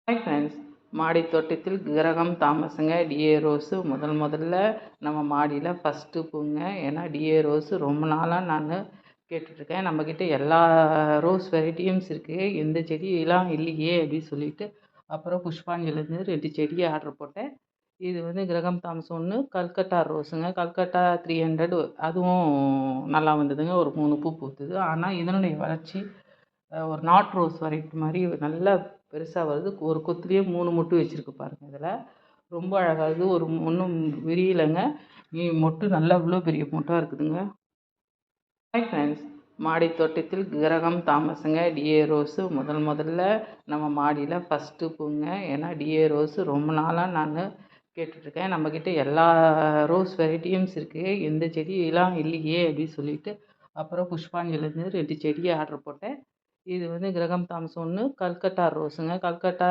Hi friends, மாடி தோட்டத்தில் கிரகம் தாமஸுங்க. டிஏ ரோஸு முதல்ல நம்ம மாடியில் ஃபஸ்ட்டு பூங்க. ஏன்னா டிஏ ரோஸு ரொம்ப நாளாக நான் கேட்டுட்ருக்கேன். நம்மக்கிட்ட எல்லா ரோஸ் வெரைட்டியும்ஸ் இருக்குது, எந்த செடியெல்லாம் இல்லையே அப்படின்னு சொல்லிட்டு அப்புறம் புஷ்பாஞ்சலிருந்து 2 செடி ஆர்டர் போட்டேன். இது கிரகம் தாமஸ் ஒன்று, கல்கட்டா ரோஸுங்க. கல்கட்டா 300 அதுவும் நல்லா வந்ததுங்க. ஒரு 3 பூ பூத்துது. ஆனால் இதனுடைய வளர்ச்சி ஒரு நாட் ரோஸ் வெரைட்டி மாதிரி நல்லா பெருசாக வருது. ஒரு கொத்துலேயே 3 மொட்டு வச்சுருக்கு பாருங்கள். இதில் ரொம்ப அழகாகுது. ஒரு ஒன்றும் விரியலைங்க. மொட்டு நல்லா இவ்வளோ பெரிய மொட்டாக இருக்குதுங்க. ஹாய் ஃப்ரெண்ட்ஸ், மாடி தோட்டத்தில் கிரகம் தாமஸுங்க. டிஏ ரோஸு முதல்ல நம்ம மாடியில் ஃபஸ்ட்டு பூங்க. ஏன்னா டிஏ ரோஸு ரொம்ப நாளாக நான் கேட்டுட்ருக்கேன். நம்மக்கிட்ட எல்லா ரோஸ் வெரைட்டியும்ஸ் இருக்குது, எந்த செடியெல்லாம் இல்லையே அப்படின்னு சொல்லிட்டு அப்புறம் புஷ்பாஞ்சலிருந்து 2 செடி ஆர்டர் போட்டேன். இது கிரகம் தாமஸ் ஒன்று, கல்கட்டா ரோஸுங்க. கல்கட்டா